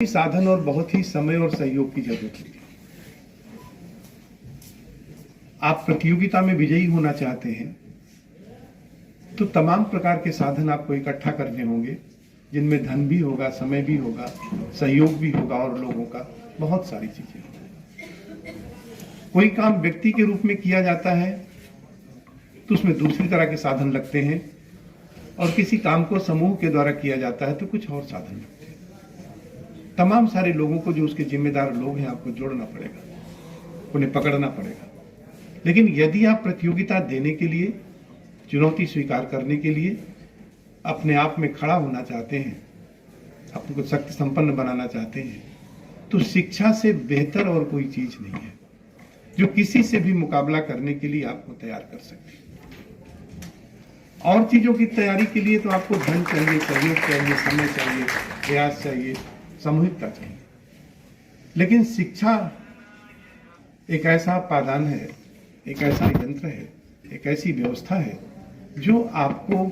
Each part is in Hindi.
साधन और बहुत ही समय और सहयोग की जरूरत होती है। आप प्रतियोगिता में विजयी होना चाहते हैं तो तमाम प्रकार के साधन आपको इकट्ठा करने होंगे, जिनमें धन भी होगा, समय भी होगा, सहयोग भी होगा और लोगों का बहुत सारी चीजें होंगी। कोई काम व्यक्ति के रूप में किया जाता है तो उसमें दूसरी तरह के साधन लगते हैं, और किसी काम को समूह के द्वारा किया जाता है तो कुछ और साधन लगते हैं। तमाम सारे लोगों को, जो उसके जिम्मेदार लोग हैं, आपको जोड़ना पड़ेगा, उन्हें पकड़ना पड़ेगा। लेकिन यदि आप प्रतियोगिता देने के लिए, चुनौती स्वीकार करने के लिए अपने आप में खड़ा होना चाहते हैं, अपने को शक्ति संपन्न बनाना चाहते हैं, तो शिक्षा से बेहतर और कोई चीज नहीं है जो किसी से भी मुकाबला करने के लिए आपको तैयार कर सकती है। और चीजों की तैयारी के लिए तो आपको धन चाहिए, सहयोग चाहिए, समय चाहिए, प्रयास चाहिए, सामूहिकता चाहिए। लेकिन शिक्षा एक ऐसा पादान है, एक ऐसा यंत्र है, एक ऐसी व्यवस्था है जो आपको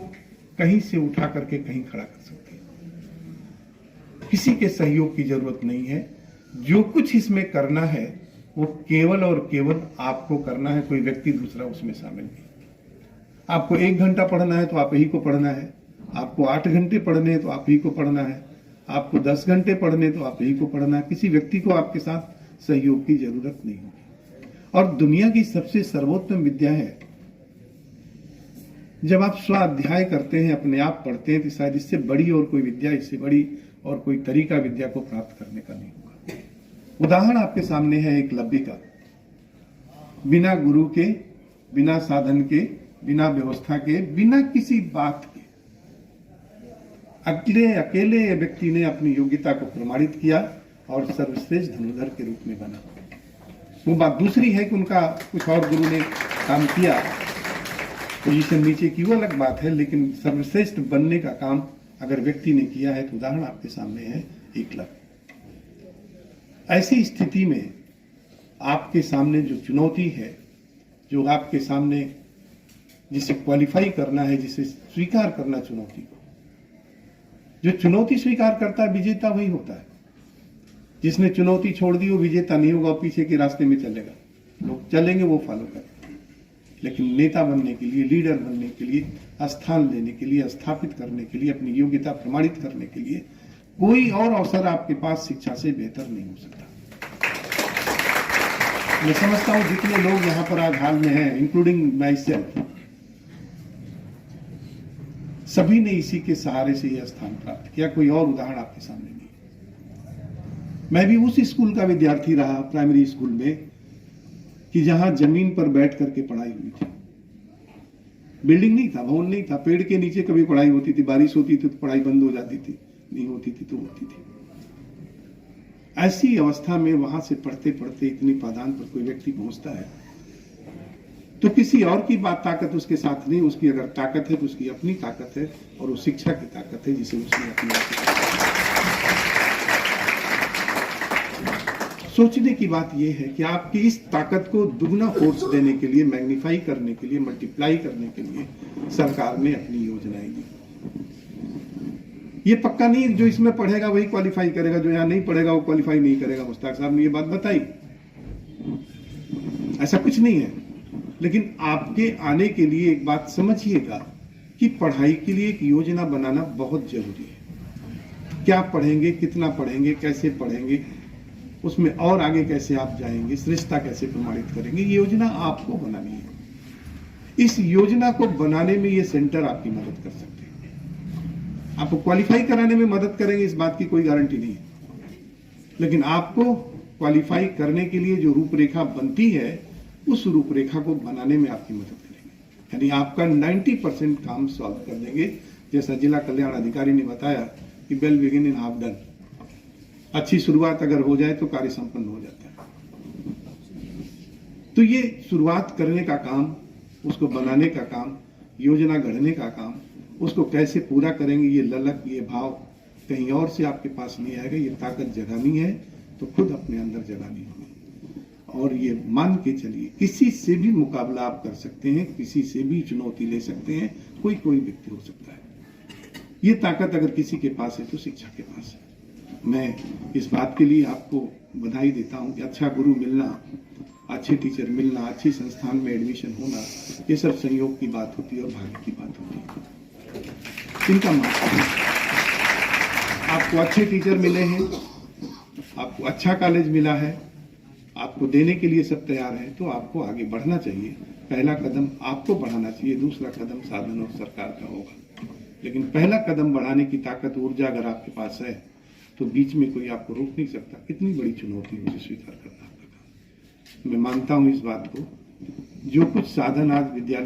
कहीं से उठा करके कहीं खड़ा कर सकती है। किसी के सहयोग की जरूरत नहीं है। जो कुछ इसमें करना है वो केवल और केवल आपको करना है, कोई व्यक्ति दूसरा उसमें शामिल नहीं। आपको 1 घंटा पढ़ना है तो आप ही को पढ़ना है, आपको 8 घंटे पढ़ने हैं तो आप ही को पढ़ना है, आपको 10 घंटे पढ़ने तो आप ही को पढ़ना है। किसी व्यक्ति को आपके साथ सहयोग की जरूरत नहीं होगी। और दुनिया की सबसे सर्वोत्तम विद्या है, जब आप स्वाध्याय करते हैं, अपने आप पढ़ते हैं, तो शायद इससे बड़ी और कोई विद्या, इससे बड़ी और कोई तरीका विद्या को प्राप्त करने का नहीं होगा। उदाहरण आपके सामने है एकलव्य का। बिना गुरु के, बिना साधन के, बिना व्यवस्था के, बिना किसी बात के अकेले व्यक्ति ने अपनी योग्यता को प्रमाणित किया और सर्वश्रेष्ठ धनुर्धर के रूप में बना। वो बात दूसरी है कि उनका कुछ और गुरु ने काम किया, पोजीशन नीचे की, वो अलग बात है। लेकिन सर्वश्रेष्ठ बनने का काम अगर व्यक्ति ने किया है तो उदाहरण आपके सामने है एकलव्य। ऐसी स्थिति में आपके सामने जो चुनौती है, जो आपके सामने जिसे क्वालिफाई करना है, जिसे स्वीकार करना, चुनौती को, जो चुनौती स्वीकार करता है विजेता वही होता है। जिसने चुनौती छोड़ दी वो विजेता नहीं होगा, पीछे के रास्ते में चलेगा, लोग चलेंगे, वो फॉलो करेंगे। लेकिन नेता बनने के लिए, लीडर बनने के लिए, स्थान लेने के लिए, स्थापित करने के लिए, अपनी योग्यता प्रमाणित करने के लिए कोई और अवसर आपके पास शिक्षा से बेहतर नहीं हो सकता। मैं समझता हूं जितने लोग यहां पर आज हाल में हैं, इंक्लूडिंग माई सेल्फ, सभी ने इसी के सहारे से यह स्थान प्राप्त किया। कोई और उदाहरण आपके सामने नहीं। मैं भी उस स्कूल का विद्यार्थी रहा, प्राइमरी स्कूल में, कि जहां जमीन पर बैठ करके पढ़ाई हुई थी। बिल्डिंग नहीं था, भवन नहीं था, पेड़ के नीचे कभी पढ़ाई होती थी, बारिश होती थी तो पढ़ाई बंद हो जाती थी, नहीं होती थी तो होती थी। ऐसी अवस्था में वहां से पढ़ते पढ़ते इतनी पादान पर कोई व्यक्ति पहुंचता है तो किसी और की बात ताकत उसके साथ नहीं, उसकी अगर ताकत है तो उसकी अपनी ताकत है, और वो शिक्षा की ताकत है जिसे उसने अपनी। सोचने की बात यह है कि आपकी इस ताकत को दुगना फोर्स देने के लिए, मैग्नीफाई करने के लिए, मल्टीप्लाई करने के लिए सरकार ने अपनी योजनाएं दी। ये पक्का नहीं जो इसमें पढ़ेगा वही क्वालिफाई करेगा, जो यहां नहीं पढ़ेगा वो क्वालिफाई नहीं करेगा। मुश्ताक साहब ने ये बात बताई, ऐसा कुछ नहीं है। लेकिन आपके आने के लिए एक बात समझिएगा कि पढ़ाई के लिए एक योजना बनाना बहुत जरूरी है। क्या पढ़ेंगे, कितना पढ़ेंगे, कैसे पढ़ेंगे, उसमें और आगे कैसे आप जाएंगे, श्रेष्ठता कैसे प्रमाणित करेंगे, ये योजना आपको बनानी है। इस योजना को बनाने में ये सेंटर आपकी मदद कर सकते हैं। आपको क्वालिफाई कराने में मदद करेंगे, इस बात की कोई गारंटी नहीं है। लेकिन आपको क्वालिफाई करने के लिए जो रूपरेखा बनती है, उस रूपरेखा को बनाने में आपकी मदद करेंगे। यानी आपका 90% काम सॉल्व कर देंगे। जैसा जिला कल्याण अधिकारी ने बताया कि well begin in half done, अच्छी शुरुआत अगर हो जाए तो कार्य संपन्न हो जाता है। तो ये शुरुआत करने का काम, उसको बनाने का काम, योजना गढ़ने का काम, उसको कैसे पूरा करेंगे, ये ललक, ये भाव कहीं और से आपके पास नहीं आएगा। ये ताकत जगानी है तो खुद अपने अंदर जगानी होगी। और ये मान के चलिए, किसी से भी मुकाबला आप कर सकते हैं, किसी से भी चुनौती ले सकते हैं, कोई व्यक्ति हो सकता है। ये ताकत अगर किसी के पास है तो शिक्षा के पास है। मैं इस बात के लिए आपको बधाई देता हूं कि अच्छा गुरु मिलना, अच्छे टीचर मिलना, अच्छी संस्थान में एडमिशन होना, ये सब संयोग की बात होती है और भाग्य की बात होती है। चिंता मत करिए, आपको अच्छे टीचर मिले हैं, आपको अच्छा कॉलेज मिला है, आपको देने के लिए सब तैयार है, तो आपको आगे बढ़ना चाहिए। पहला कदम आपको बढ़ाना चाहिए, दूसरा कदम साधन और सरकार का होगा। लेकिन पहला कदम बढ़ाने की ताकत, ऊर्जा अगर आपके पास है तो बीच में कोई आपको रोक नहीं सकता। कितनी बड़ी चुनौती मुझे स्वीकार करना आपका काम। मैं मानता हूं इस बात को, जो कुछ साधन आज विद्यालय